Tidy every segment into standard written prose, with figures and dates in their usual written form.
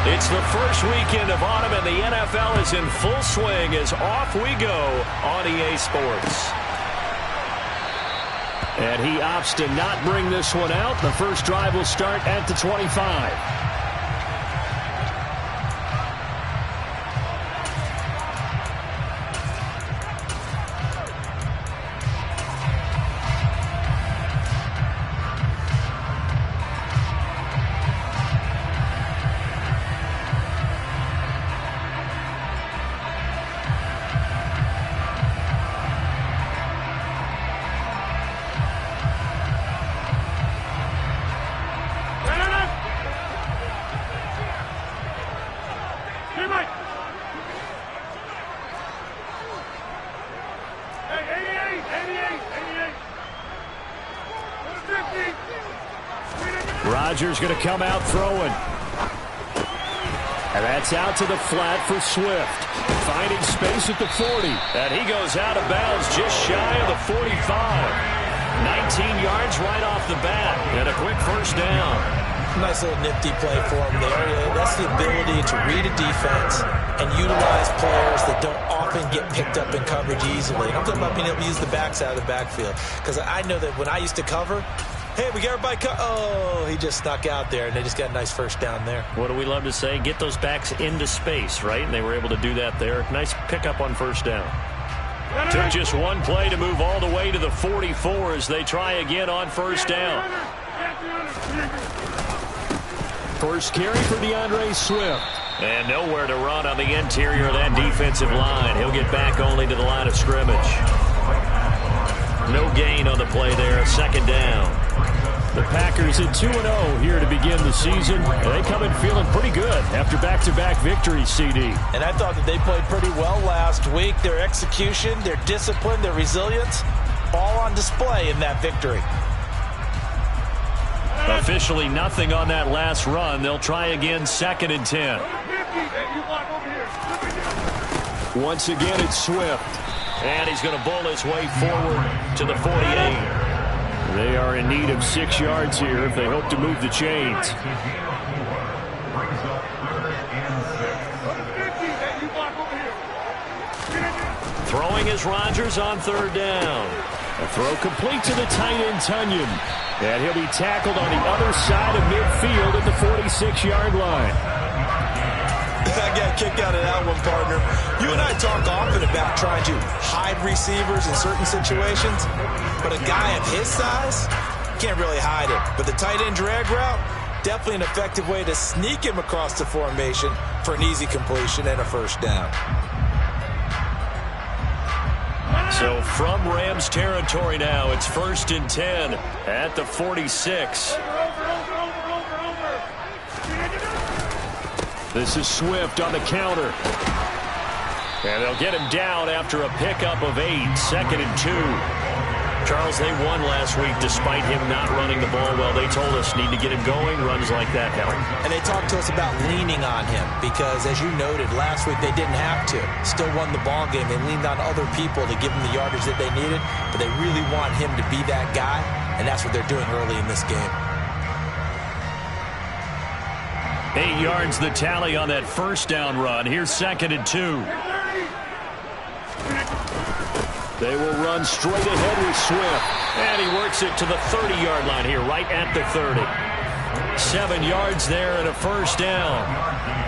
It's the first weekend of autumn, and the NFL is in full swing as off we go on EA Sports. And he opts to not bring this one out. The first drive will start at the 25. Rodgers going to come out throwing. And that's out to the flat for Swift. Finding space at the 40. And he goes out of bounds just shy of the 45. 19 yards right off the bat. And a quick first down. Nice little nifty play for him there. That's the ability to read a defense and utilize players that don't often get picked up in coverage easily. I'm talking about being able to use the backside of the backfield. Because I know that when I used to cover, hey, we got everybody oh, he just snuck out there, and they just got a nice first down there. What do we love to say? Get those backs into space, right? And they were able to do that there. Nice pickup on first down. Took just one play to move all the way to the 44 as they try again on first down. First carry for DeAndre Swift. And nowhere to run on the interior of that defensive line. He'll get back only to the line of scrimmage. No gain on the play there. Second down. The Packers at 2-0 here to begin the season. They come in feeling pretty good after back-to-back victories, CD. And I thought that they played pretty well last week. Their execution, their discipline, their resilience, all on display in that victory. Officially nothing on that last run. They'll try again, 2nd and 10. Once again, it's Swift. And he's going to bull his way forward to the 48. They are in need of 6 yards here if they hope to move the chains. Throwing is Rodgers on 3rd down. A throw complete to the tight end, Tunyon. And he'll be tackled on the other side of midfield at the 46-yard line. I got a kick out of that one, partner. You and I talk often about trying to hide receivers in certain situations, but a guy of his size can't really hide it. But the tight end drag route, definitely an effective way to sneak him across the formation for an easy completion and a first down. So from Rams territory now, it's 1st and 10 at the 46. This is Swift on the counter. And they'll get him down after a pickup of 8. 2nd and 2. Charles, they won last week despite him not running the ball well. They told us need to get him going. Runs like that help. And they talked to us about leaning on him because, as you noted, last week they didn't have to. Still won the ball game. They leaned on other people to give them the yardage that they needed, but they really want him to be that guy, and that's what they're doing early in this game. 8 yards the tally on that first down run. Here's 2nd and 2. They will run straight ahead with Swift. And he works it to the 30-yard line here, right at the 30. 7 yards there and a first down.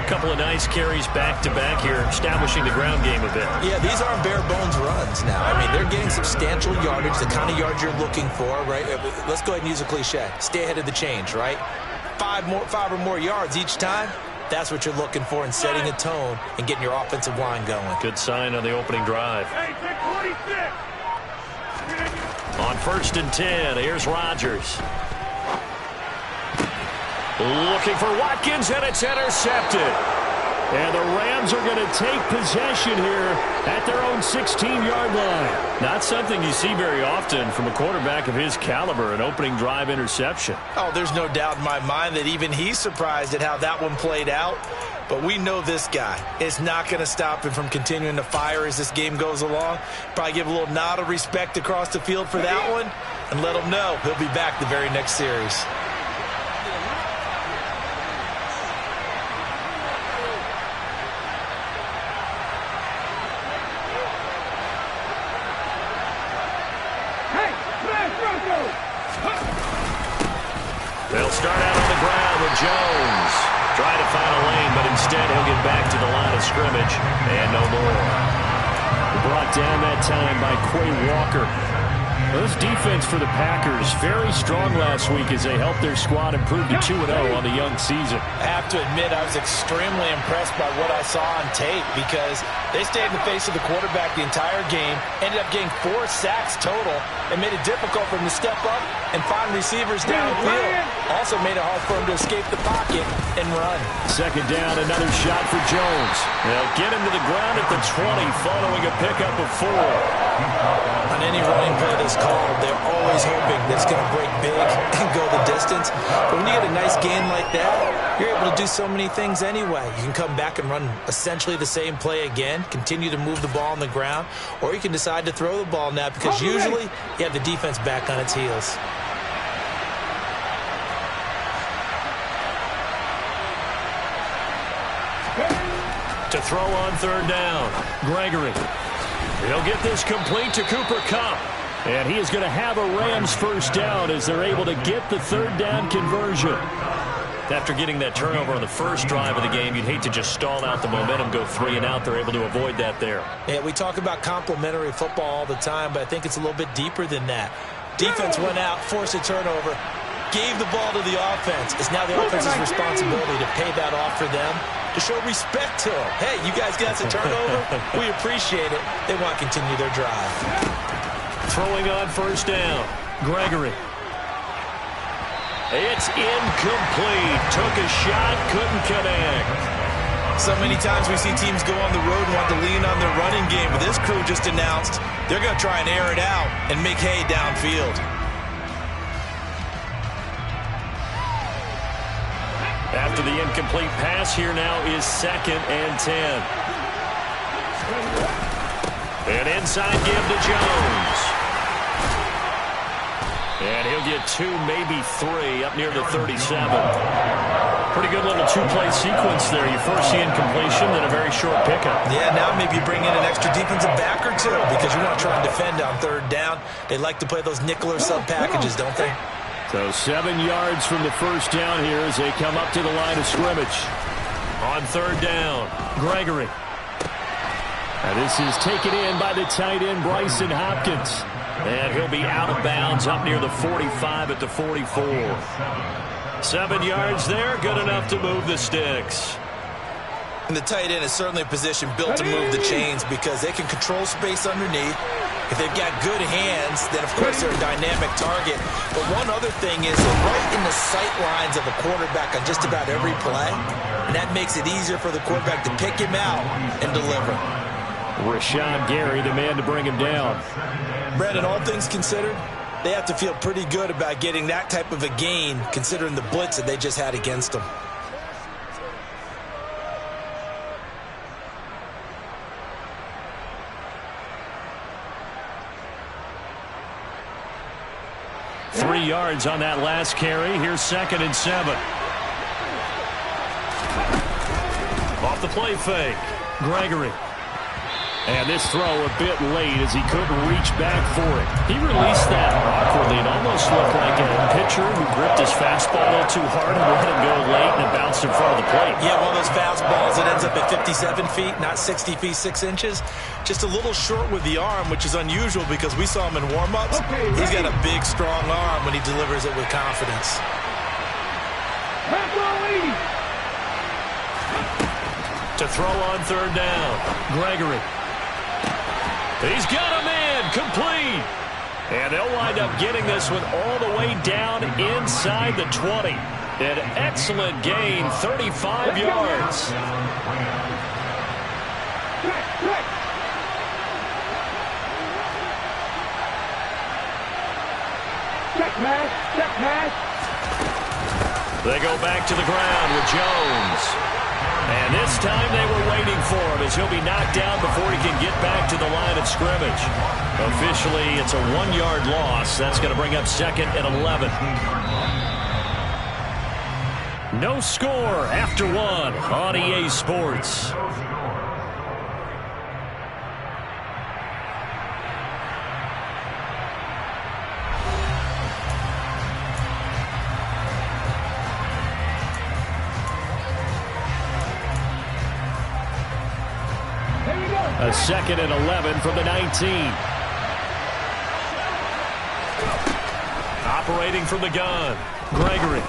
A couple of nice carries back-to-back here, establishing the ground game a bit. Yeah, these aren't bare-bones runs now. I mean, they're getting substantial yardage, the kind of yards you're looking for, right? Let's go ahead and use a cliche. Stay ahead of the change, right? 5 or more yards each time. That's what you're looking for in setting a tone and getting your offensive line going. Good sign on the opening drive. On 1st and 10, here's Rodgers. Looking for Watkins, and it's intercepted. And the Rams are going to take possession here at their own 16-yard line. Not something you see very often from a quarterback of his caliber, an opening drive interception. Oh, there's no doubt in my mind that even he's surprised at how that one played out. But we know this guy is not going to stop him from continuing to fire as this game goes along. Probably give a little nod of respect across the field for that one and let him know he'll be back the very next series. down with Jones. Trying to find a lane, but instead he'll get back to the line of scrimmage. And no more. Brought down that time by Quay Walker. This defense for the Packers, very strong last week as they helped their squad improve to 2-0 on the young season. I have to admit, I was extremely impressed by what I saw on tape because they stayed in the face of the quarterback the entire game, ended up getting 4 sacks total, and made it difficult for him to step up and find receivers downfield. Also made it hard for him to escape the pocket and run. Second down, another shot for Jones. They'll get him to the ground at the 20 following a pickup of 4. On any running play that's called, they're always hoping that it's going to break big and go the distance. But when you get a nice gain like that, you're able to do so many things anyway. You can come back and run essentially the same play again, continue to move the ball on the ground, or you can decide to throw the ball now because usually you have the defense back on its heels. To throw on third down, Gregory. He'll get this complete to Cooper Kupp. And he is going to have a Rams first down as they're able to get the third down conversion. After getting that turnover on the first drive of the game, you'd hate to just stall out the momentum, go 3 and out. They're able to avoid that there. Yeah, we talk about complementary football all the time, but I think it's a little bit deeper than that. Defense went out, forced a turnover, gave the ball to the offense. It's now the offense's responsibility to pay that off for them, to show respect to them. Hey, you guys got a turnover? We appreciate it. They want to continue their drive. Throwing on first down, Gregory. It's incomplete. Took a shot, couldn't connect. So many times we see teams go on the road and want to lean on their running game, but this crew just announced they're going to try and air it out and make hay downfield. After the incomplete pass, here now is 2nd and 10. An inside give to Jones. And he'll get 2, maybe 3 up near the 37. Pretty good little 2-play sequence there. You first see incompletion, then a very short pickup. Yeah, now maybe you bring in an extra defensive back or 2 because you want to try and defend on third down. They like to play those nickel or sub packages, don't they? So 7 yards from the first down here as they come up to the line of scrimmage. On third down, Gregory. And this is taken in by the tight end, Bryson Hopkins. And he'll be out of bounds up near the 45 at the 44. 7 yards there, good enough to move the sticks. And the tight end is certainly a position built to move the chains because they can control space underneath. If they've got good hands, then of course they're a dynamic target. But one other thing is they're right in the sight lines of a quarterback on just about every play. And that makes it easier for the quarterback to pick him out and deliver. Rashawn Gary, the man to bring him down. Brandon, all things considered, they have to feel pretty good about getting that type of a gain considering the blitz that they just had against them. Three yards on that last carry. Here's 2nd and 7. Off the play fake, Gregory. And this throw a bit late as he couldn't reach back for it. He released that awkwardly. It almost looked like a pitcher who gripped his fastball a little too hard and let it go late and it bounced in front of the plate. Yeah, one of those fastballs that ends up at 57 feet, not 60 feet, 6 inches. Just a little short with the arm, which is unusual because we saw him in warm-ups. He's got a big, strong arm when he delivers it with confidence. To throw on third down, Gregory. He's got him in, complete. And they'll wind up getting this one all the way down inside the 20. An excellent gain, 35 yards. Check pass. They go back to the ground with Jones. And this time they were waiting for him as he'll be knocked down before he can get back to the line of scrimmage. Officially, it's a 1-yard loss. That's going to bring up 2nd and 11. No score after 1 on EA Sports. A 2nd and 11 from the 19. Operating from the gun, Gregory.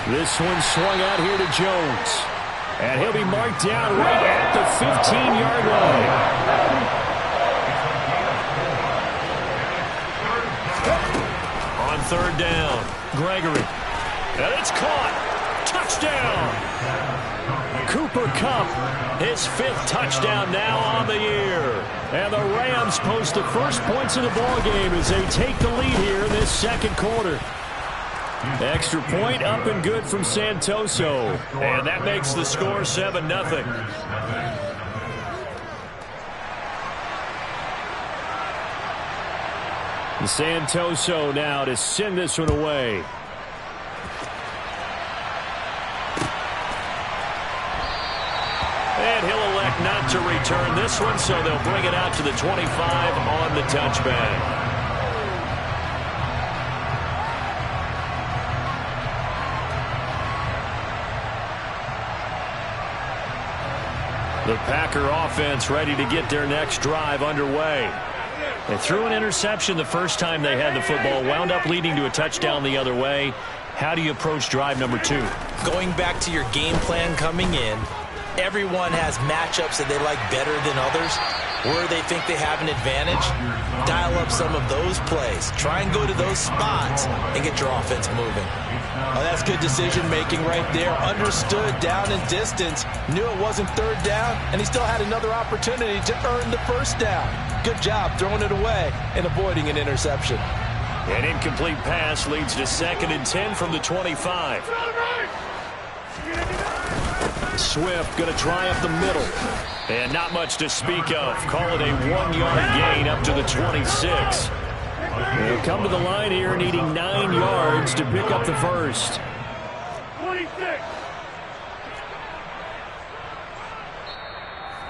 This one swung out here to Jones. And he'll be marked down right at the 15-yard line. On 3rd down, Gregory. And it's caught. Touchdown. Cooper Kupp, his 5th touchdown now on the year. And the Rams post the first points of the ball game as they take the lead here in this 2nd quarter. Extra point up and good from Santoso. And that makes the score 7-0. Santoso now to send this one away. And he'll elect not to return this one, so they'll bring it out to the 25 on the touchback. The Packer offense ready to get their next drive underway. They threw an interception the first time they had the football, wound up leading to a touchdown the other way. How do you approach drive number 2? Going back to your game plan coming in, everyone has matchups that they like better than others, where they think they have an advantage. Dial up some of those plays. Try and go to those spots and get your offense moving. Oh, that's good decision-making right there. Understood down and distance. Knew it wasn't 3rd down, and he still had another opportunity to earn the 1st down. Good job throwing it away and avoiding an interception. An incomplete pass leads to 2nd and 10 from the 25. Swift going to try up the middle. And not much to speak of. Call it a 1-yard gain up to the 26. They'll come to the line here needing 9 yards to pick up the first. 26.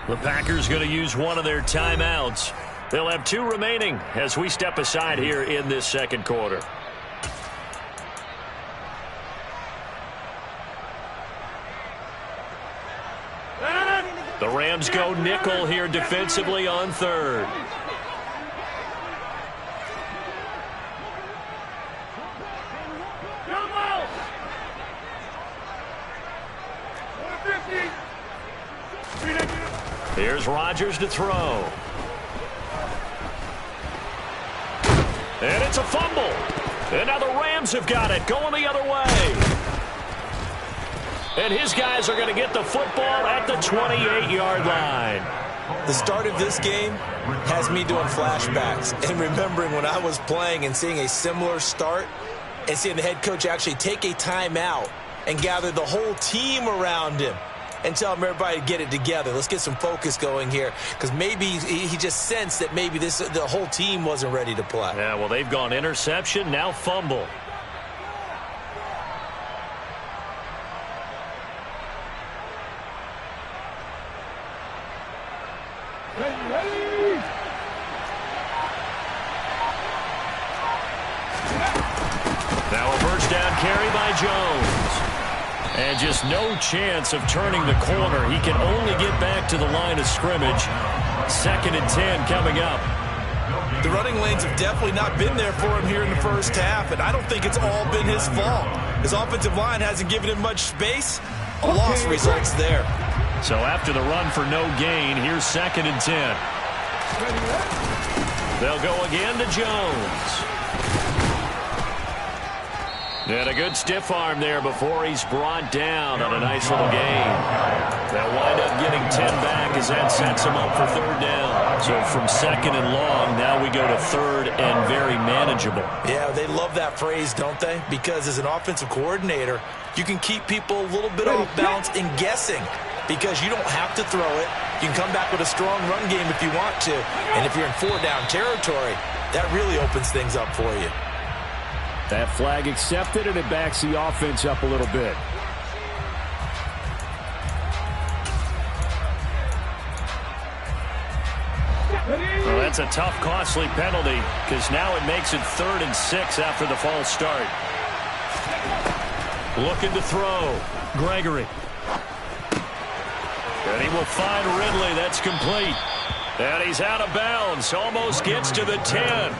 The Packers going to use one of their timeouts. They'll have 2 remaining as we step aside here in this 2nd quarter. The Rams go nickel here defensively on 3rd. Here's Rodgers to throw. And it's a fumble. And now the Rams have got it, going the other way. And his guys are going to get the football at the 28-yard line. The start of this game has me doing flashbacks and remembering when I was playing and seeing a similar start and seeing the head coach actually take a timeout and gather the whole team around him and tell him everybody to get it together. Let's get some focus going here, because maybe he just sensed that maybe the whole team wasn't ready to play. Yeah, well, they've gone interception, now fumble. Now a first down carry by Jones. And just no chance of turning the corner. He can only get back to the line of scrimmage. 2nd and 10 coming up. The running lanes have definitely not been there for him here in the first half, and I don't think it's all been his fault. His offensive line hasn't given him much space. A loss results there. So after the run for no gain, here's 2nd and 10. They'll go again to Jones. And a good stiff arm there before he's brought down on a nice little gain. They'll wind up getting 10 back as that sets him up for 3rd down. So from 2nd and long, now we go to 3rd and very manageable. Yeah, they love that phrase, don't they? Because as an offensive coordinator, you can keep people a little bit off balance and guessing, because you don't have to throw it. You can come back with a strong run game if you want to. And if you're in 4-down territory, that really opens things up for you. That flag accepted, and it backs the offense up a little bit. Well, that's a tough, costly penalty, because now it makes it 3rd and 6 after the false start. Looking to throw. Gregory. And he will find Ridley. That's complete. And he's out of bounds. Almost gets to the 10.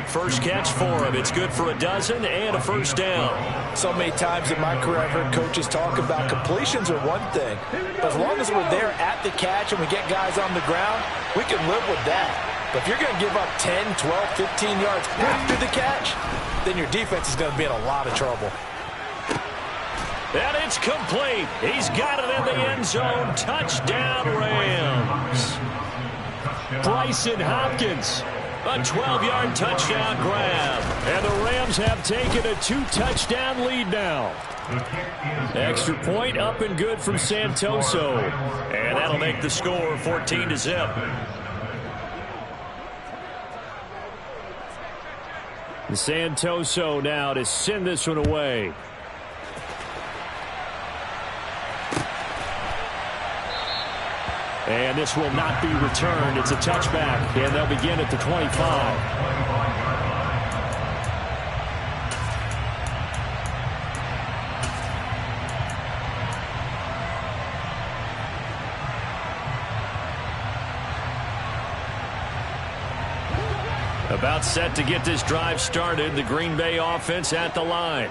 First catch for him. It's good for a dozen and a first down. So many times in my career I've heard coaches talk about completions are one thing. But as long as we're there at the catch and we get guys on the ground, we can live with that. But if you're going to give up 10, 12, 15 yards after the catch, then your defense is going to be in a lot of trouble. And it's complete. He's got it in the end zone. Touchdown, Rams. Bryson Hopkins. A 12-yard touchdown grab. And the Rams have taken a 2-touchdown lead now. Extra point up and good from Santoso. And that'll make the score 14-0. Santoso now to send this one away. And this will not be returned. It's a touchback, and they'll begin at the 25. About set to get this drive started. The Green Bay offense at the line.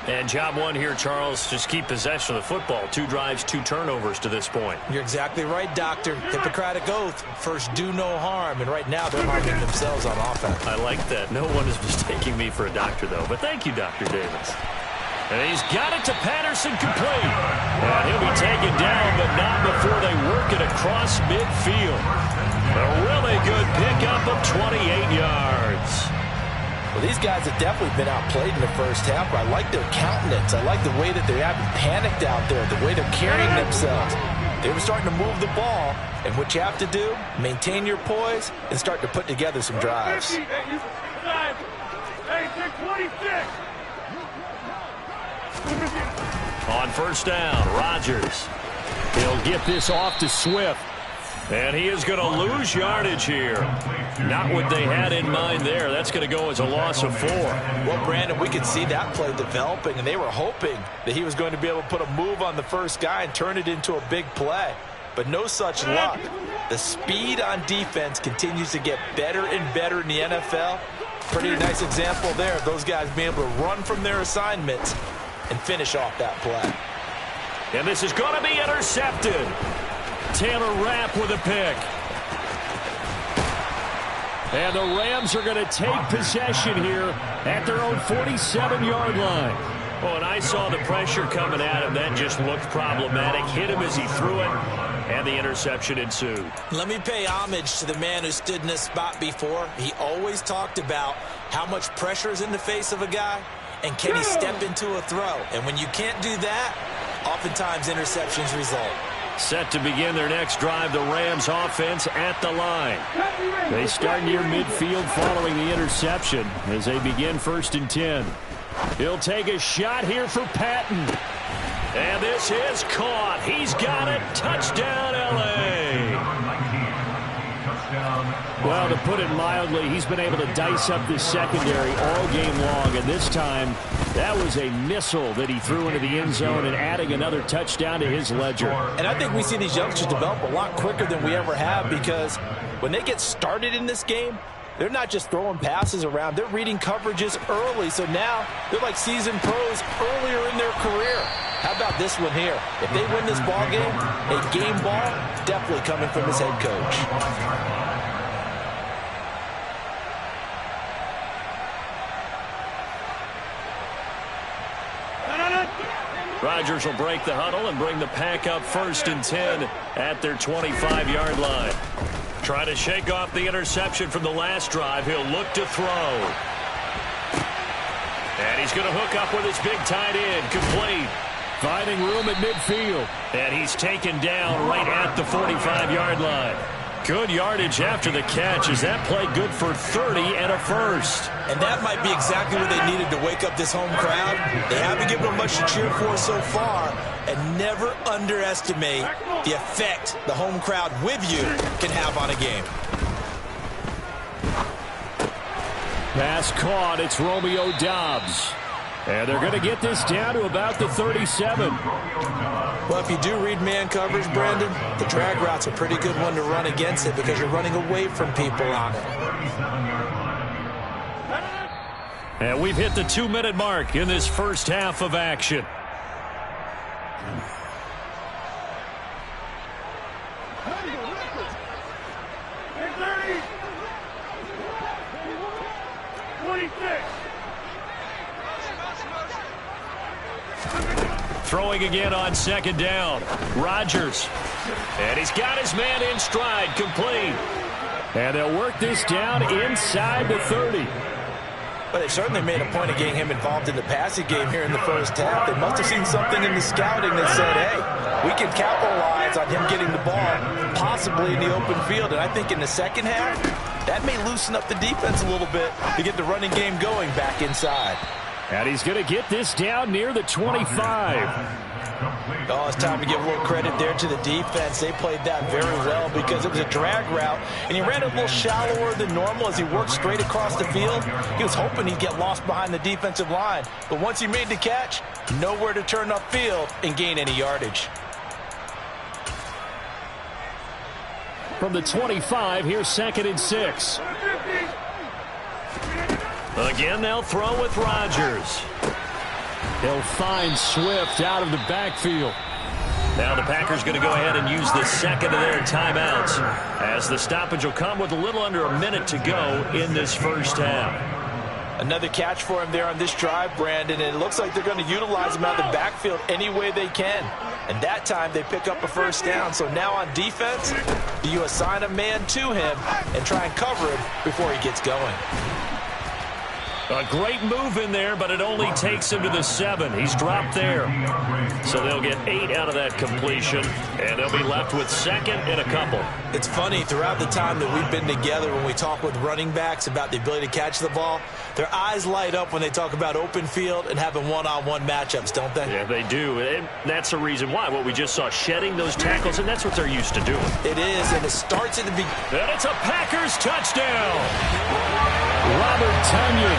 And job one here, Charles, just keep possession of the football. 2 drives, 2 turnovers to this point. You're exactly right, Doctor. Hippocratic oath. First, do no harm. And right now, they're harming themselves on offense. I like that. No one is mistaking me for a doctor, though. But thank you, Dr. Davis. And he's got it to Patterson, complete. And he'll be taken down, but not before they work it across midfield. A really good pickup of 28 yards. Well, these guys have definitely been outplayed in the first half, but I like their countenance. I like the way that they haven't panicked out there, the way they're carrying themselves. They were starting to move the ball, and what you have to do, maintain your poise and start to put together some drives. On first down, Rodgers. He'll get this off to Swift. And he is going to lose yardage here. Not what they had in mind there. That's going to go as a loss of 4. Well, Brandon, we could see that play developing, and they were hoping that he was going to be able to put a move on the first guy and turn it into a big play. But no such luck. The speed on defense continues to get better and better in the NFL. Pretty nice example there of those guys being able to run from their assignments and finish off that play. And this is going to be intercepted. Taylor Rapp with a pick. And the Rams are going to take possession here at their own 47-yard line. Oh, and I saw the pressure coming at him. That just looked problematic. Hit him as he threw it, and the interception ensued. Let me pay homage to the man who stood in this spot before. He always talked about how much pressure is in the face of a guy, and can he step into a throw. And when you can't do that, oftentimes interceptions result. Set to begin their next drive, the Rams offense at the line. They start near midfield following the interception as they begin 1st and 10. He'll take a shot here for Patton. And this is caught. He's got it. Touchdown, L.A. Well, to put it mildly, he's been able to dice up this secondary all game long. And this time, that was a missile that he threw into the end zone and adding another touchdown to his ledger. And I think we see these youngsters develop a lot quicker than we ever have, because when they get started in this game, they're not just throwing passes around. They're reading coverages early. So now they're like seasoned pros earlier in their career. How about this one here? If they win this ball game, a game ball, definitely coming from his head coach. Rodgers will break the huddle and bring the pack up 1st and 10 at their 25-yard line. Trying to shake off the interception from the last drive. He'll look to throw. And he's going to hook up with his big tight end. Complete. Finding room at midfield. And he's taken down right at the 45-yard line. Good yardage after the catch. Is that play good for 30 and a first? And that might be exactly what they needed to wake up this home crowd. They haven't given them much to cheer for so far. And never underestimate the effect the home crowd with you can have on a game. Pass caught. It's Romeo Doubs. And they're going to get this down to about the 37. Well, if you do read man coverage, Brandon, the drag route's a pretty good one to run against it because you're running away from people on it. And we've hit the 2-minute mark in this first half of action. Throwing again on second down. Rodgers. And he's got his man in stride, complete. And they'll work this down inside the 30. But they certainly made a point of getting him involved in the passing game here in the first half. They must have seen something in the scouting that said, hey, we can capitalize on him getting the ball, possibly in the open field. And I think in the second half, that may loosen up the defense a little bit to get the running game going back inside. And he's going to get this down near the 25. Oh, it's time to give a little credit there to the defense. They played that very well because it was a drag route, and he ran a little shallower than normal as he worked straight across the field. He was hoping he'd get lost behind the defensive line, but once he made the catch, nowhere to turn upfield and gain any yardage. From the 25, here's 2nd and 6. Again, they'll throw with Rodgers. They'll find Swift out of the backfield. Now the Packers going to go ahead and use the second of their timeouts as the stoppage will come with a little under a minute to go in this first half. Another catch for him there on this drive, Brandon, and it looks like they're going to utilize him out of the backfield any way they can. And that time they pick up a first down. So now on defense, you assign a man to him and try and cover him before he gets going. A great move in there, but it only takes him to the 7. He's dropped there. So they'll get 8 out of that completion, and they'll be left with 2nd and a couple. It's funny, throughout the time that we've been together when we talk with running backs about the ability to catch the ball, their eyes light up when they talk about open field and having one-on-one matchups, don't they? Yeah, they do. And that's the reason why. What we just saw, shedding those tackles, and that's what they're used to doing. It is, and it starts at the beginning. And it's a Packers touchdown. Robert Tonyan,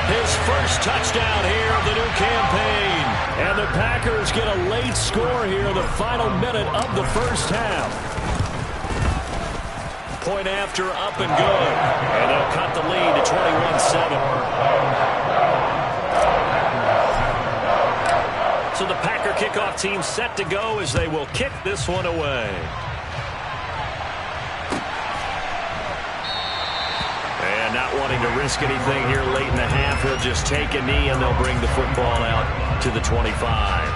his first touchdown here of the new campaign. And the Packers get a late score here in the final minute of the first half. Point after, up and good. And they'll cut the lead to 21-7. So the Packer kickoff team set to go as they will kick this one away. And not wanting to risk anything here late in the half, he'll just take a knee and they'll bring the football out to the 25.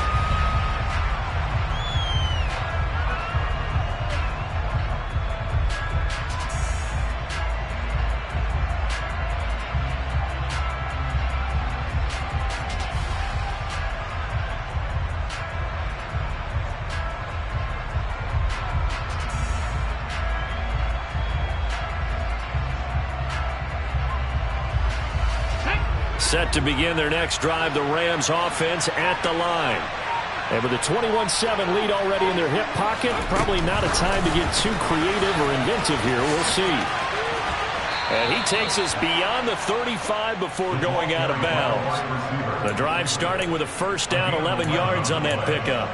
Set to begin their next drive, the Rams offense at the line. And with a 21-7 lead already in their hip pocket, probably not a time to get too creative or inventive here. We'll see. And he takes us beyond the 35 before going out of bounds. The drive starting with a first down, 11 yards on that pickup.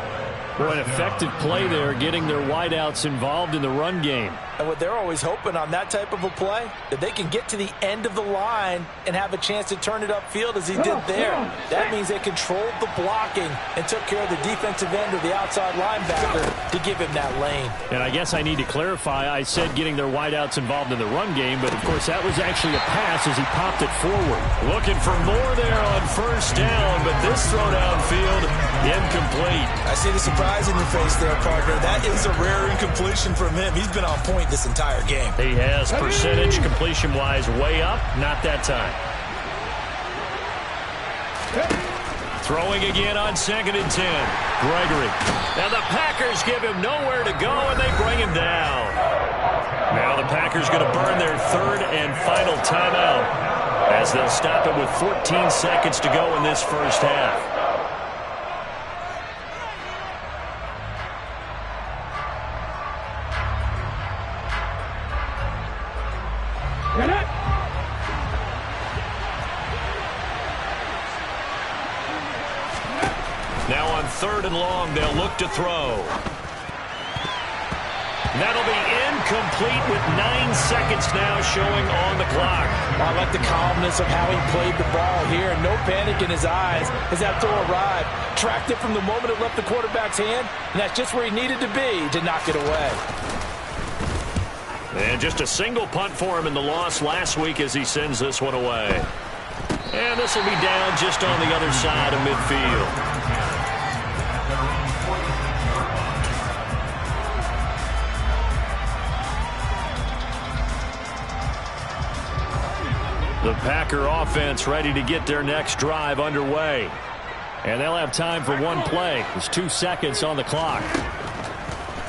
Boy, an effective play there, getting their wideouts involved in the run game. And what they're always hoping on that type of a play, that they can get to the end of the line and have a chance to turn it upfield as he did there. That means they controlled the blocking and took care of the defensive end or the outside linebacker to give him that lane. And I guess I need to clarify, I said getting their wideouts involved in the run game, but of course that was actually a pass as he popped it forward. Looking for more there on first down, but this throw downfield, incomplete. I see the surprise in your face there, partner. That is a rare incompletion from him. He's been on point this entire game. He has, percentage completion-wise way up, not that time. Throwing again on 2nd and 10. Gregory. Now the Packers give him nowhere to go, and they bring him down. Now the Packers going to burn their 3rd and final timeout as they'll stop it with 14 seconds to go in this first half. Now on 3rd and long, they'll look to throw. That'll be incomplete with 9 seconds now showing on the clock. I like the calmness of how he played the ball here. No panic in his eyes as that throw arrived. Tracked it from the moment it left the quarterback's hand, and that's just where he needed to be to knock it away. And just a single punt for him in the loss last week as he sends this one away. And this will be down just on the other side of midfield. The Packer offense ready to get their next drive underway. And they'll have time for one play. There's 2 seconds on the clock.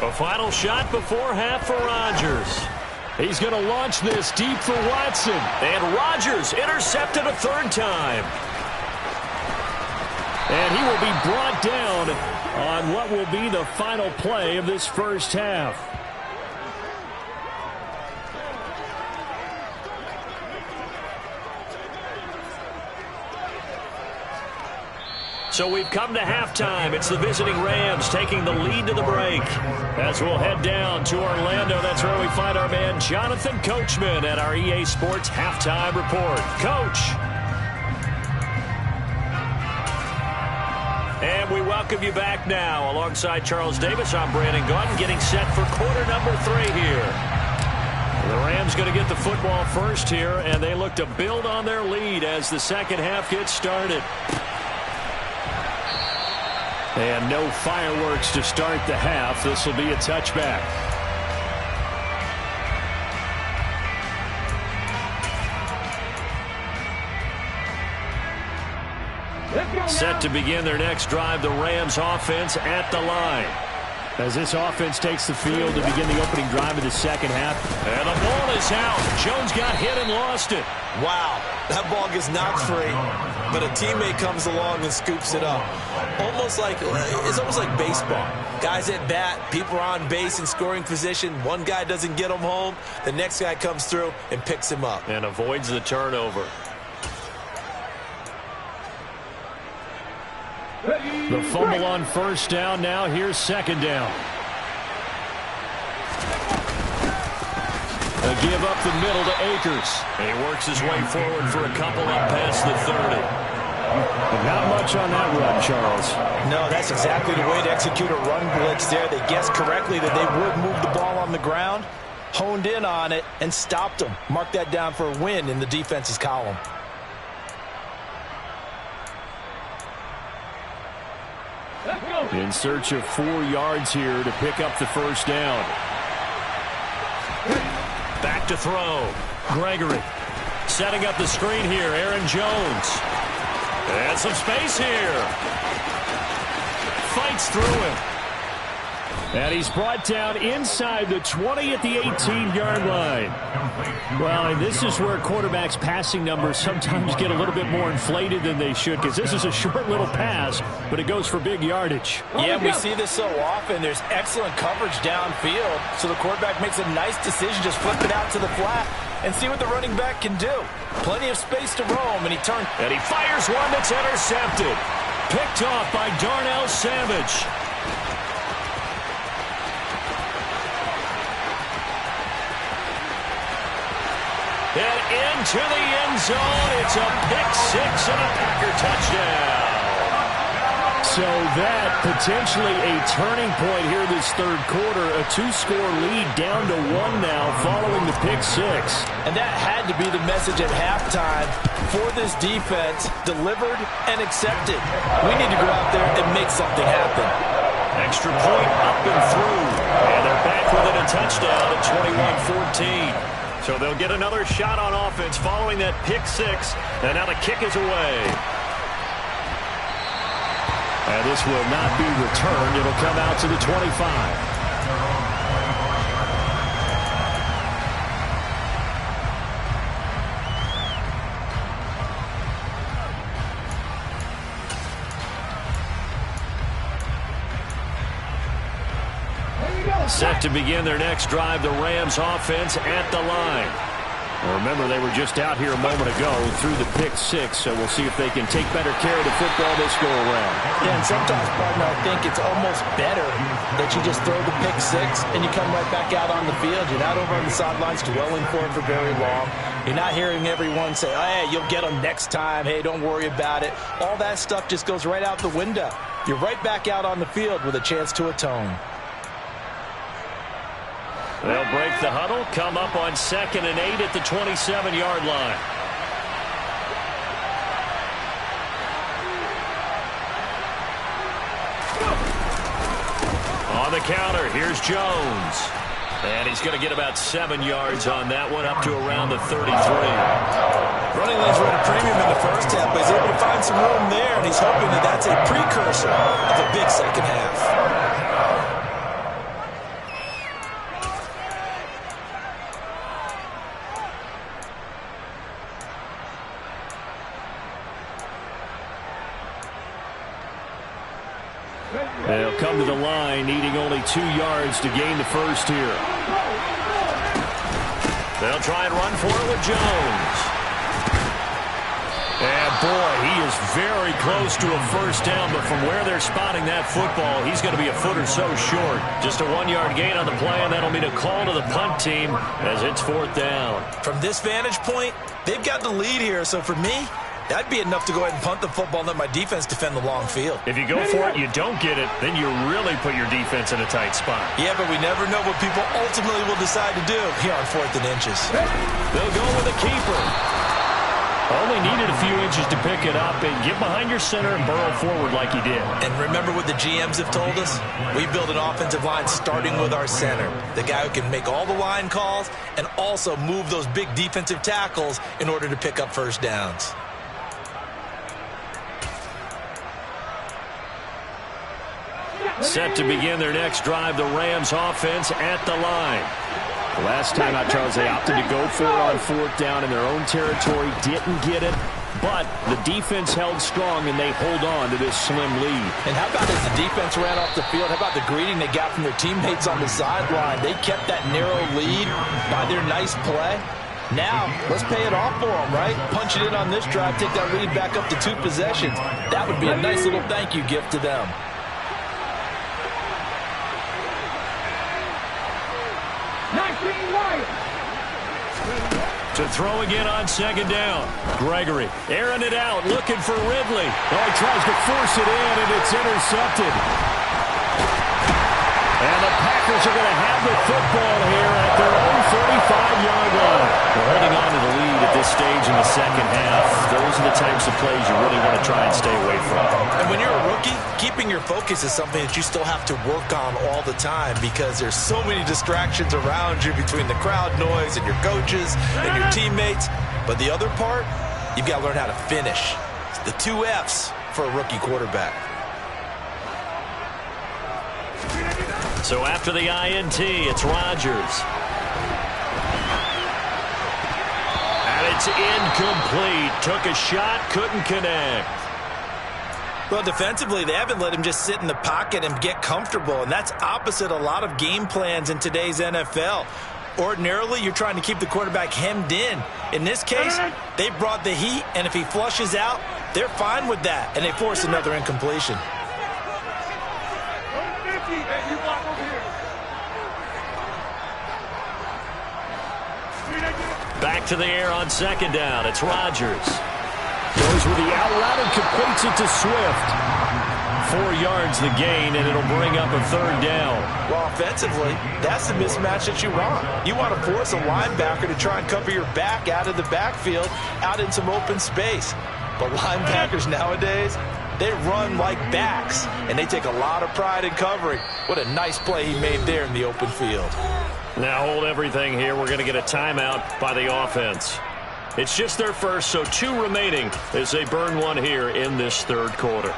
A final shot before half for Rodgers. He's going to launch this deep for Watson. And Rodgers intercepted a 3rd time. And he will be brought down on what will be the final play of this first half. So we've come to halftime. It's the visiting Rams taking the lead to the break. As we'll head down to Orlando, that's where we find our man Jonathan Coachman at our EA Sports Halftime Report. Coach. And we welcome you back now. Alongside Charles Davis, I'm Brandon Gaudin, getting set for quarter number 3 here. The Rams going to get the football first here, and they look to build on their lead as the second half gets started. And no fireworks to start the half. This will be a touchback. Set to begin their next drive, the Rams offense at the line. As this offense takes the field to begin the opening drive of the second half. And the ball is out. Jones got hit and lost it. Wow, that ball gets knocked free, but a teammate comes along and scoops it up. It's almost like baseball. Guys at bat, people are on base in scoring position. One guy doesn't get him home. The next guy comes through and picks him up. And avoids the turnover. The fumble on first down. Now here's second down. A give up the middle to Akers. And he works his way forward for a couple up past the 30. But not much on that run, Charles. No, that's exactly the way to execute a run blitz there. They guessed correctly that they would move the ball on the ground, honed in on it, and stopped them. Mark that down for a win in the defense's column. In search of 4 yards here to pick up the first down. Back to throw. Gregory setting up the screen here. Aaron Jones. And some space here. Fights through him. And he's brought down inside the 20 at the 18-yard line. Well, and this is where quarterbacks' passing numbers sometimes get a little bit more inflated than they should, because this is a short little pass, but it goes for big yardage. Yeah, we see this so often. There's excellent coverage downfield, so the quarterback makes a nice decision, just flip it out to the flat and see what the running back can do. Plenty of space to roam, and he turns. And he fires one that's intercepted. Picked off by Darnell Savage. And into the end zone. It's a pick-6 and a Packer touchdown. So that potentially a turning point here this third quarter. A 2-score lead down to 1 now following the pick-6. And that had to be the message at halftime for this defense. Delivered and accepted. We need to go out there and make something happen. Extra point up and through. And they're back within a touchdown at 21-14. So they'll get another shot on offense following that pick-6. And now the kick is away. And this will not be returned. It'll come out to the 25. Set to begin their next drive, the Rams offense at the line. Remember, they were just out here a moment ago through the pick six, so we'll see if they can take better care of the football this go-around. Yeah, and sometimes, partner, I think it's almost better that you just throw the pick six and you come right back out on the field. You're not over on the sidelines dwelling for it for very long. You're not hearing everyone say, oh, hey, you'll get them next time. Hey, don't worry about it. All that stuff just goes right out the window. You're right back out on the field with a chance to atone. They'll break the huddle, come up on 2nd and 8 at the 27-yard line. On the counter, here's Jones. And he's going to get about 7 yards on that one, up to around the 33. Running lanes were at a premium in the first half, but he's able to find some room there, and he's hoping that that's a precursor of a big second half. They'll come to the line, needing only 2 yards to gain the first here. They'll try and run for it with Jones. And boy, he is very close to a first down, but from where they're spotting that football, he's going to be a foot or so short. Just a 1-yard gain on the play, and that'll mean a call to the punt team as it's 4th down. From this vantage point, they've got the lead here, so for me, that'd be enough to go ahead and punt the football and let my defense defend the long field. If you go for it, you don't get it, then you really put your defense in a tight spot. Yeah, but we never know what people ultimately will decide to do here on 4th and inches. They'll go with a keeper. Only needed a few inches to pick it up and get behind your center and burrow forward like he did. And remember what the GMs have told us? We build an offensive line starting with our center, the guy who can make all the line calls and also move those big defensive tackles in order to pick up first downs. Set to begin their next drive, the Rams offense at the line. The last time out, Charles, they opted to go for it on 4th down in their own territory, didn't get it, but the defense held strong and they hold on to this slim lead. And how about as the defense ran off the field, how about the greeting they got from their teammates on the sideline? They kept that narrow lead by their nice play. Now, let's pay it off for them, right? Punch it in on this drive, take that lead back up to 2 possessions. That would be a nice little thank you gift to them. To throw again on 2nd down. Gregory airing it out, looking for Ridley. Oh, he tries to force it in, and it's intercepted. And the Packers are going to have the football here at their own 45-yard line. They're holding on to the lead at this stage in the second half. Those are the types of plays you really want to try and stay away from. And when you're a rookie, keeping your focus is something that you still have to work on all the time because there's so many distractions around you between the crowd noise and your coaches and your teammates. But the other part, you've got to learn how to finish. It's the 2 F's for a rookie quarterback. So after the INT, it's Rodgers. And it's incomplete. Took a shot, couldn't connect. Well, defensively, they haven't let him just sit in the pocket and get comfortable, and that's opposite a lot of game plans in today's NFL. Ordinarily, you're trying to keep the quarterback hemmed in. In this case, they brought the heat, and if he flushes out, they're fine with that, and they force another incompletion. Back to the air on 2nd down. It's Rodgers. Goes with the out route and completes it to Swift. 4 yards the gain, and it'll bring up a 3rd down. Well, offensively, that's the mismatch that you want. You want to force a linebacker to try and cover your back out of the backfield, out in some open space. But linebackers nowadays, they run like backs, and they take a lot of pride in covering. What a nice play he made there in the open field. Now hold everything here. We're going to get a timeout by the offense. It's just their first, so 2 remaining as they burn one here in this 3rd quarter.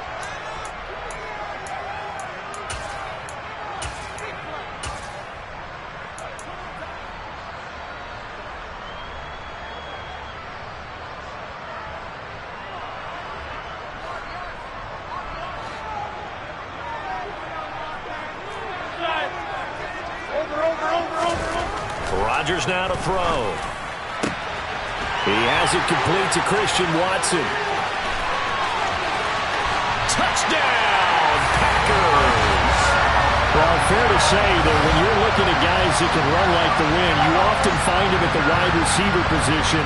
Rodgers now to throw. He has it complete to Christian Watson. Touchdown, Packers! Well, fair to say that when you're looking at guys that can run like the wind, you often find them at the wide receiver position,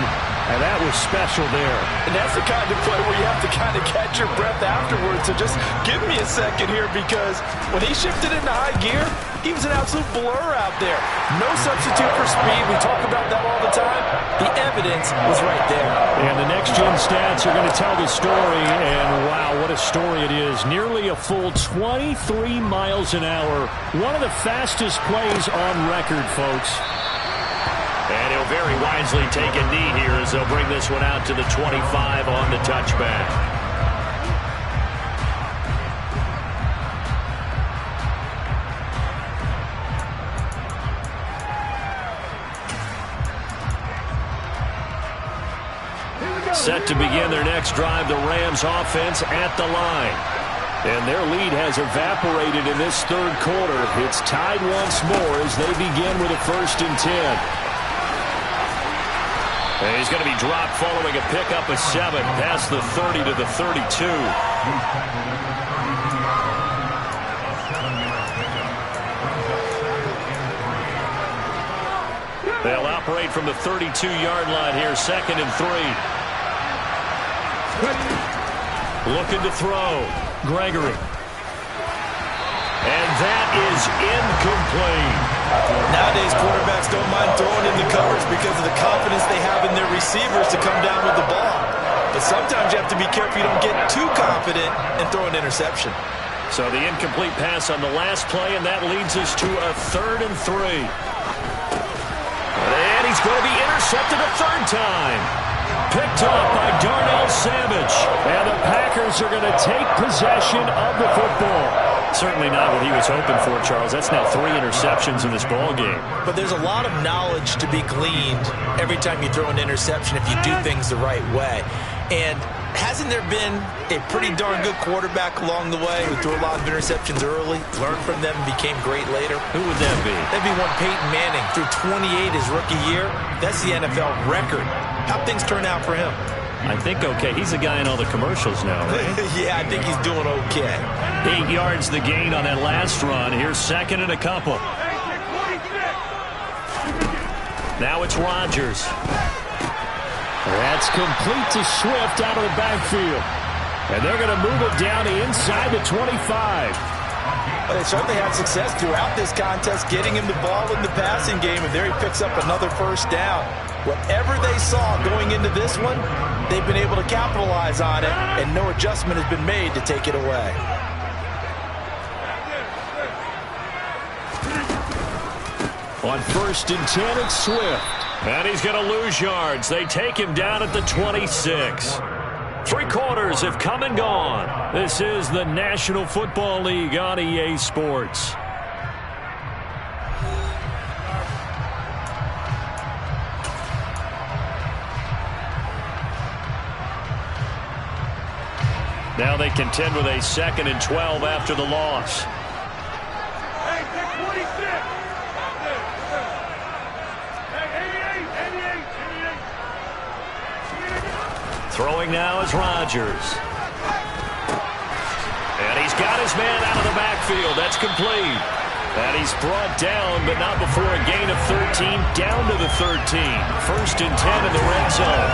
and that was special there. And that's the kind of play where you have to kind of catch your breath afterwards. So just give me a second here, because when he shifted into high gear, he was an absolute blur out there. No substitute for speed. We talk about that all the time. The evidence was right there. And the next-gen stats are going to tell the story, and wow, what a story it is. Nearly a full 23 miles an hour. One of the fastest plays on record, folks. And he'll very wisely take a knee here as they'll bring this one out to the 25 on the touchback. Set to begin their next drive, the Rams offense at the line. And their lead has evaporated in this third quarter. It's tied once more as they begin with a 1st and 10. And he's going to be dropped following a pickup of 7 past the 30 to the 32. They'll operate from the 32-yard line here, 2nd and 3. Looking to throw. Gregory. And that is incomplete. Nowadays, quarterbacks don't mind throwing in the coverage because of the confidence they have in their receivers to come down with the ball. But sometimes you have to be careful you don't get too confident and throw an interception. So the incomplete pass on the last play, and that leads us to a 3rd and 3. And he's going to be intercepted a 3rd time. Picked off by Darnell Savage. And the Packers are going to take possession of the football. Certainly not what he was hoping for, Charles. That's now 3 interceptions in this ball game. But there's a lot of knowledge to be gleaned every time you throw an interception if you do things the right way. And hasn't there been a pretty darn good quarterback along the way who threw a lot of interceptions early, learned from them, and became great later? Who would that be? That'd be one Peyton Manning. Threw 28 his rookie year. That's the NFL record. How'd things turn out for him? I think okay. He's the guy in all the commercials now, right? Yeah, I think he's doing okay. 8 yards the gain on that last run. Here's 2nd and a couple. Now it's Rodgers. That's complete to Swift out of the backfield. And they're going to move it down to inside the 25. Well, they certainly had success throughout this contest, getting him the ball in the passing game, and there he picks up another 1st down. Whatever they saw going into this one, they've been able to capitalize on it, and no adjustment has been made to take it away. On 1st and 10, it's Swift. And he's going to lose yards. They take him down at the 26. 3 quarters have come and gone. This is the National Football League on EA Sports. Now they contend with a 2nd and 12 after the loss. Hey, 26. Throwing now is Rodgers. And he's got his man out of the backfield. That's complete. And he's brought down, but not before a gain of 13, down to the 13. 1st and 10 in the red zone.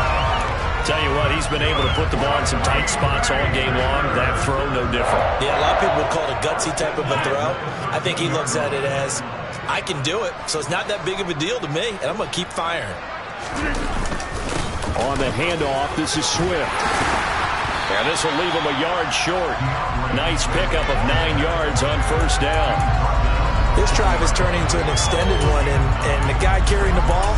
Tell you what, he's been able to put the ball in some tight spots all game long. That throw, no different. Yeah, a lot of people would call it a gutsy type of a throw. I think he looks at it as, I can do it, so it's not that big of a deal to me, and I'm going to keep firing. On the handoff, this is Swift. And this will leave him a yard short. Nice pickup of 9 yards on 1st down. This drive is turning into an extended one, and the guy carrying the ball,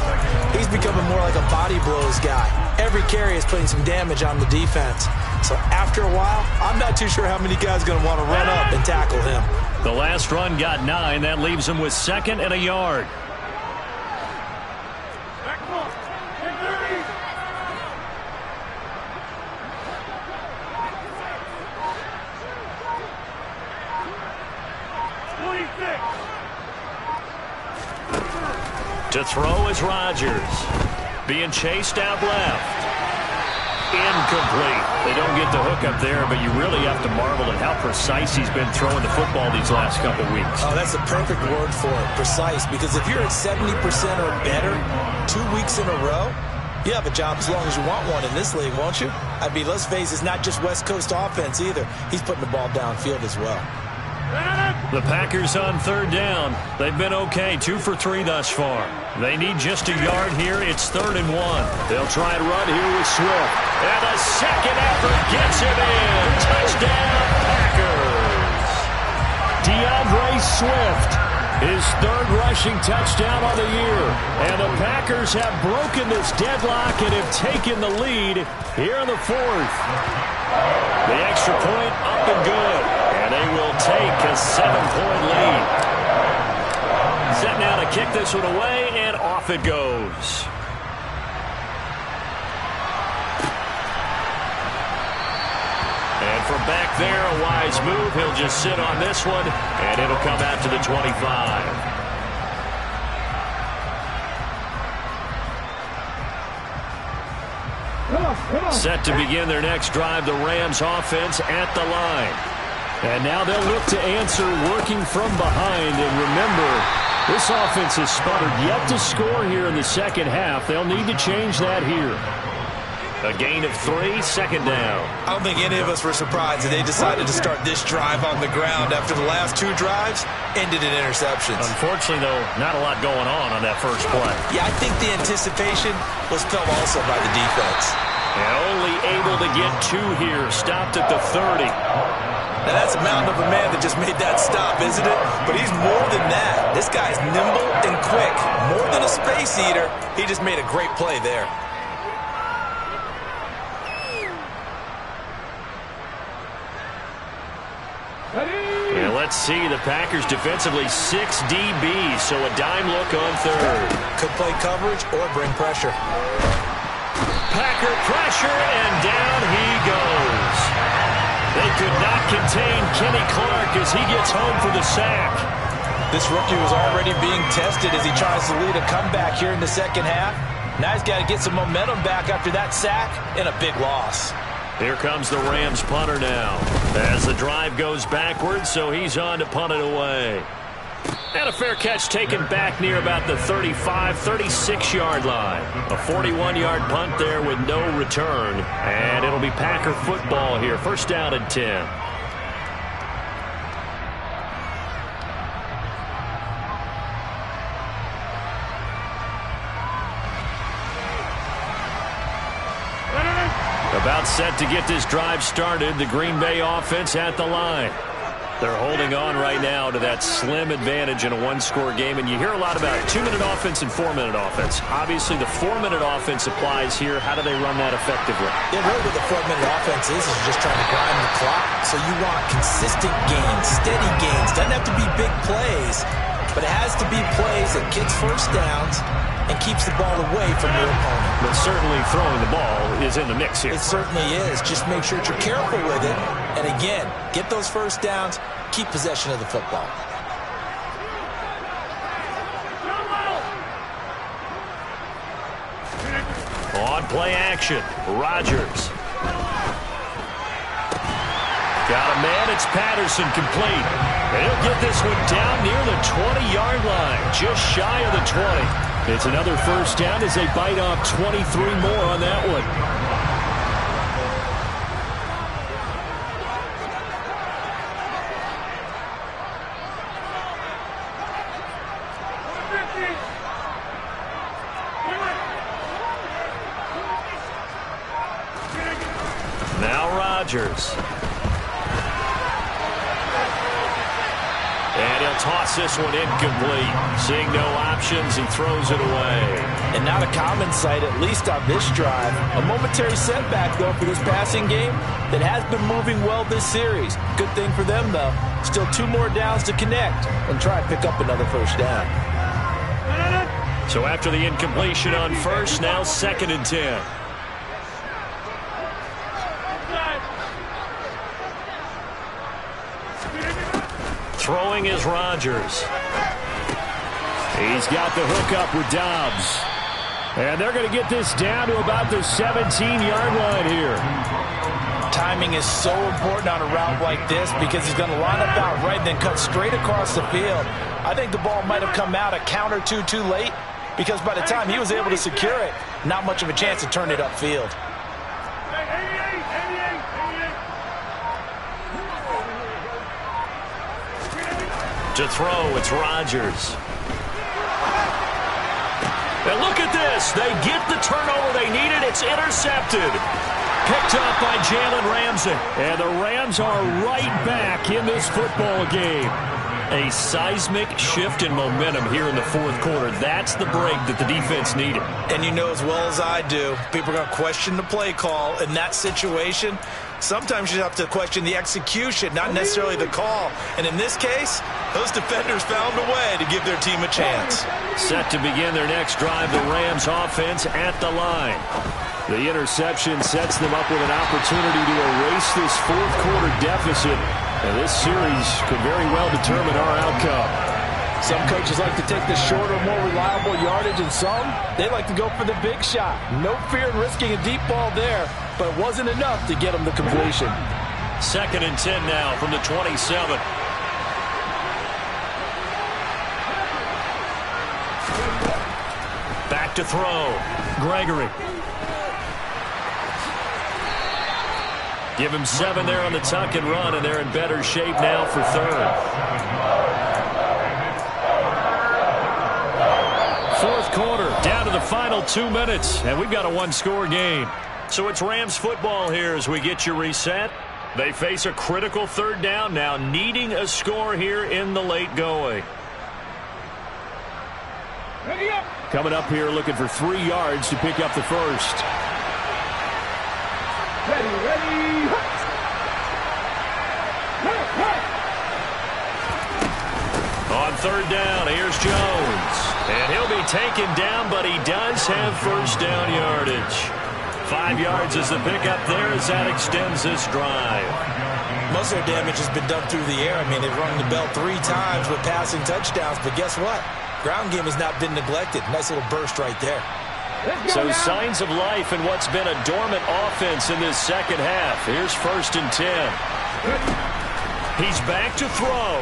he's becoming more like a body blows guy. Every carry is putting some damage on the defense. So after a while, I'm not too sure how many guys are going to want to run up and tackle him. The last run got 9. That leaves him with 2nd and a yard. To throw is Rodgers. being chased out left. Incomplete. They don't get the hook up there, but you really have to marvel at how precise he's been throwing the football these last couple weeks. Oh, that's the perfect word for it, precise, because if you're at 70% or better 2 weeks in a row, you have a job as long as you want one in this league, won't you? I mean, let's face it, it's not just West Coast offense either. He's putting the ball downfield as well. The Packers on third down. They've been okay, 2 for 3 thus far. They need just a yard here. It's 3rd and 1. They'll try and run here with Swift. And the second effort gets him in. Touchdown, Packers. DeAndre Swift, his 3rd rushing touchdown on the year. And the Packers have broken this deadlock and have taken the lead here in the 4th. The extra point up and good. And they will take a 7-point lead. Set now to kick this one away, and off it goes. And from back there, a wise move. He'll just sit on this one, and it'll come out to the 25. Set to begin their next drive, the Rams offense at the line. And now they'll look to answer working from behind. And remember, this offense has sputtered yet to score here in the second half. They'll need to change that here. A gain of 3, 2nd down. I don't think any of us were surprised that they decided to start this drive on the ground after the last 2 drives ended in interceptions. Unfortunately, though, not a lot going on that first play. Yeah, I think the anticipation was felt also by the defense. And only able to get 2 here. Stopped at the 30. Now, that's a mountain of a man that just made that stop, isn't it? But he's more than that. This guy's nimble and quick. More than a space eater. He just made a great play there. And let's see, the Packers defensively 6 DBs, so a dime look on 3rd. Could play coverage or bring pressure. Packer pressure, and down he goes. They could not contain Kenny Clark as he gets home for the sack. This rookie was already being tested as he tries to lead a comeback here in the second half. Now he's got to get some momentum back after that sack and a big loss. Here comes the Rams punter now as the drive goes backwards, so he's on to punt it away. And a fair catch taken back near about the 35, 36-yard line. A 41-yard punt there with no return. And it'll be Packer football here. 1st down and 10. About set to get this drive started. The Green Bay offense at the line. They're holding on right now to that slim advantage in a 1-score game. And you hear a lot about 2-minute offense and 4-minute offense. Obviously, the 4-minute offense applies here. How do they run that effectively? Yeah, really what the 4-minute offense is just trying to grind the clock. So you want consistent gains, steady gains. Doesn't have to be big plays, but it has to be plays that gets first downs and keeps the ball away from your opponent. But certainly throwing the ball is in the mix here. It certainly is. Just make sure that you're careful with it. And again, get those first downs, keep possession of the football. On play action, Rodgers. Got a man, it's Patterson, complete. And he'll get this one down near the 20-yard line, just shy of the 20. It's another first down as they bite off 23 more on that one. Now Rodgers. And he'll toss this one incomplete. Seeing no options, he throws it away. And not a common sight, at least on this drive. A momentary setback, though, for this passing game that has been moving well this series. Good thing for them, though. Still 2 more downs to connect and try and pick up another first down. So after the incompletion on first, now 2nd and 10. Throwing is Rodgers. He's got the hook up with Dobbs. And they're going to get this down to about the 17-yard line here. Timing is so important on a route like this because he's going to line up out right and then cut straight across the field. I think the ball might have come out a count or two too late because by the time he was able to secure it, not much of a chance to turn it upfield. To throw, it's Rodgers. And look at this. They get the turnover they needed. It's intercepted. Picked up by Jalen Ramsey. And the Rams are right back in this football game. A seismic shift in momentum here in the fourth quarter. That's the break that the defense needed. And you know as well as I do, people are going to question the play call in that situation. Sometimes you have to question the execution, not necessarily the call. And in this case, those defenders found a way to give their team a chance. Set to begin their next drive, the Rams offense at the line. The interception sets them up with an opportunity to erase this fourth quarter deficit. And this series could very well determine our outcome. Some coaches like to take the shorter, more reliable yardage, and some, they like to go for the big shot. No fear in risking a deep ball there, but it wasn't enough to get them the completion. 2nd and 10 now from the 27. Back to throw. Gregory. Give him 7 there on the tuck and run, and they're in better shape now for 3rd. Fourth quarter, down to the final 2 minutes, and we've got a one-score game. So it's Rams football here as we get you reset. They face a critical 3rd down now, needing a score here in the late going. Ready up. Coming up here looking for 3 yards to pick up the first. Ready. On 3rd down, here's Jones. And he'll be taken down, but he does have first down yardage. 5 yards is the pickup there as that extends this drive. Most of their damage has been done through the air. I mean, they've rung the bell 3 times with passing touchdowns, but guess what? Ground game has not been neglected. Nice little burst right there. So signs of life in what's been a dormant offense in this second half. Here's 1st and 10. He's back to throw.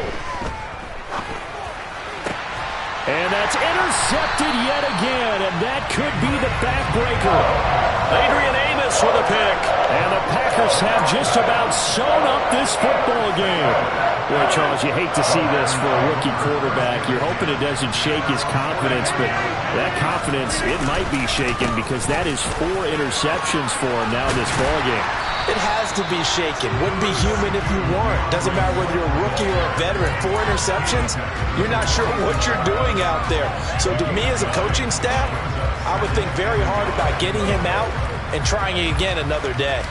And that's intercepted yet again, and that could be the backbreaker. Adrian Amos with a pick. And the Packers have just about sewn up this football game. Boy, Charles, you hate to see this for a rookie quarterback. You're hoping it doesn't shake his confidence, but that confidence, it might be shaken because that is 4 interceptions for him now in this ballgame. It has to be shaken. Wouldn't be human if you weren't. Doesn't matter whether you're a rookie or a veteran. 4 interceptions, you're not sure what you're doing out there. So to me as a coaching staff, I would think very hard about getting him out and trying it again another day.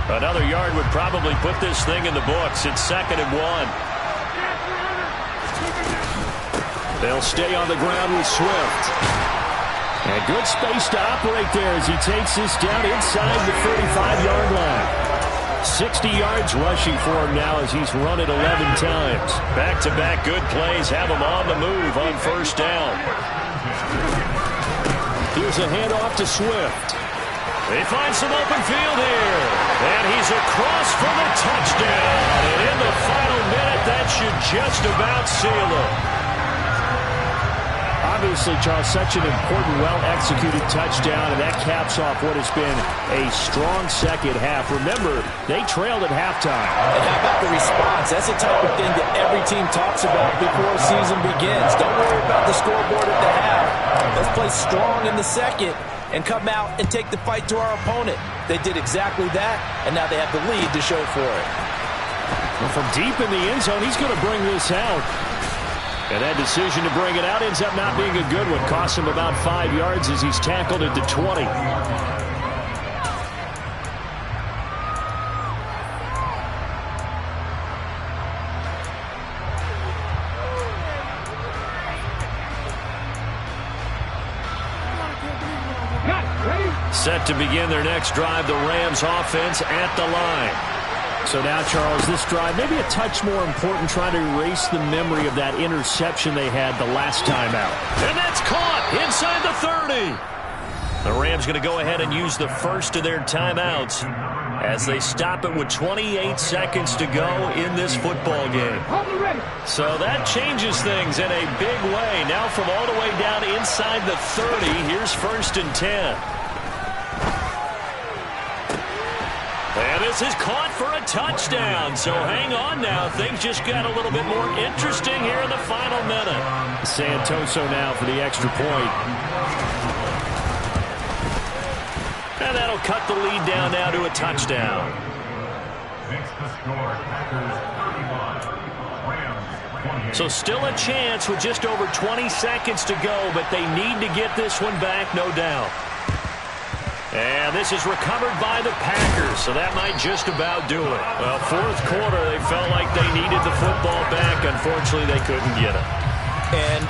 Another yard would probably put this thing in the books. It's 2nd and 1. They'll stay on the ground with Swift. And good space to operate there as he takes this down inside the 35-yard line. 60 yards rushing for him now as he's run it 11 times. Back-to-back good plays have him on the move on 1st down. Here's a handoff to Swift. They find some open field here. And he's across for the touchdown. And in the final minute, that should just about seal it. Obviously, Charles, such an important, well-executed touchdown, and that caps off what has been a strong second half. Remember, they trailed at halftime. And how about the response? That's the type of thing that every team talks about before a season begins. Don't worry about the scoreboard at the half. Let's play strong in the second and come out and take the fight to our opponent. They did exactly that, and now they have the lead to show for it. Well, from deep in the end zone, he's going to bring this out. And that decision to bring it out ends up not being a good one. Costs him about 5 yards as he's tackled at the 20. Set to begin their next drive, the Rams offense at the line. So now, Charles, this drive maybe a touch more important, trying to erase the memory of that interception they had the last time out. And that's caught inside the 30. The Rams going to go ahead and use the first of their timeouts as they stop it with 28 seconds to go in this football game. So that changes things in a big way. Now from all the way down inside the 30, here's 1st and 10. And this is caught for a touchdown. So hang on now. Things just got a little bit more interesting here in the final minute. Santoso now for the extra point. And that'll cut the lead down now to a touchdown. So still a chance with just over 20 seconds to go, but they need to get this one back, no doubt. And this is recovered by the Packers, so that might just about do it. Well, 4th quarter, they felt like they needed the football back. Unfortunately, they couldn't get it. And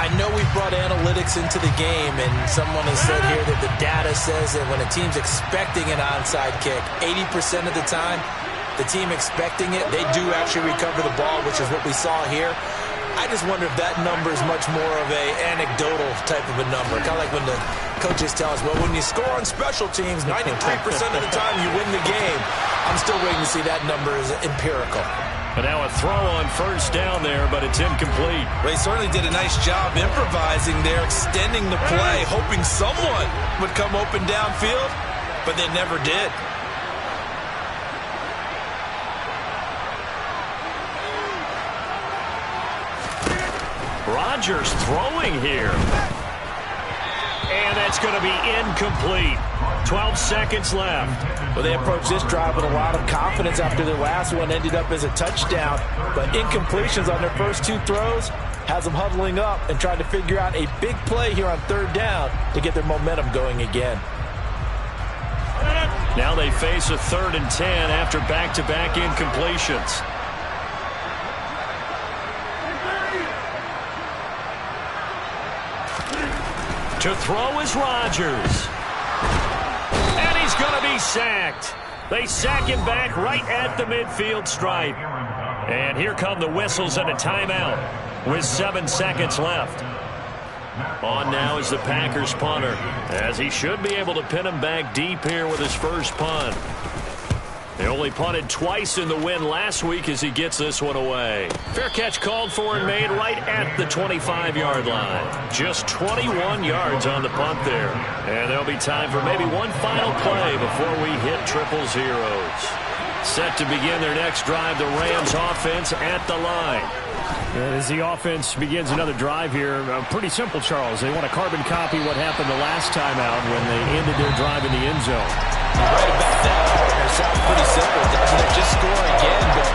I know we brought analytics into the game, and someone has said here that the data says that when a team's expecting an onside kick, 80% of the time, the team expecting it, they do actually recover the ball, which is what we saw here. I just wonder if that number is much more of a anecdotal type of a number. Kind of like when the coaches tell us, well, when you score on special teams, 93% of the time you win the game. I'm still waiting to see that number is empirical. But now a throw on 1st down there, but it's incomplete. They certainly did a nice job improvising there, extending the play, hoping someone would come open downfield, but they never did. Rodgers throwing here. And that's going to be incomplete. 12 seconds left. Well, they approached this drive with a lot of confidence after their last one ended up as a touchdown. But incompletions on their first 2 throws has them huddling up and trying to figure out a big play here on 3rd down to get their momentum going again. Now they face a 3rd and 10 after back-to-back incompletions. To throw is Rodgers. And he's going to be sacked. They sack him back right at the midfield stripe. And here come the whistles and a timeout with 7 seconds left. On now is the Packers punter, as he should be able to pin him back deep here with his first punt. They only punted twice in the win last week as he gets this one away. Fair catch called for and made right at the 25-yard line. Just 21 yards on the punt there. And there'll be time for maybe one final play before we hit triple zeros. Set to begin their next drive, the Rams offense at the line. As the offense begins another drive here, pretty simple, Charles. They want to carbon copy what happened the last time out when they ended their drive in the end zone. You're right about that, partner. It sounds pretty simple, doesn't it? Just score again, but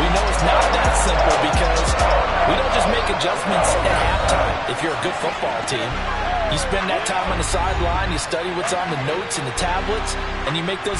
we know it's not that simple because we don't just make adjustments at halftime. If you're a good football team, you spend that time on the sideline, you study what's on the notes and the tablets, and you make those adjustments.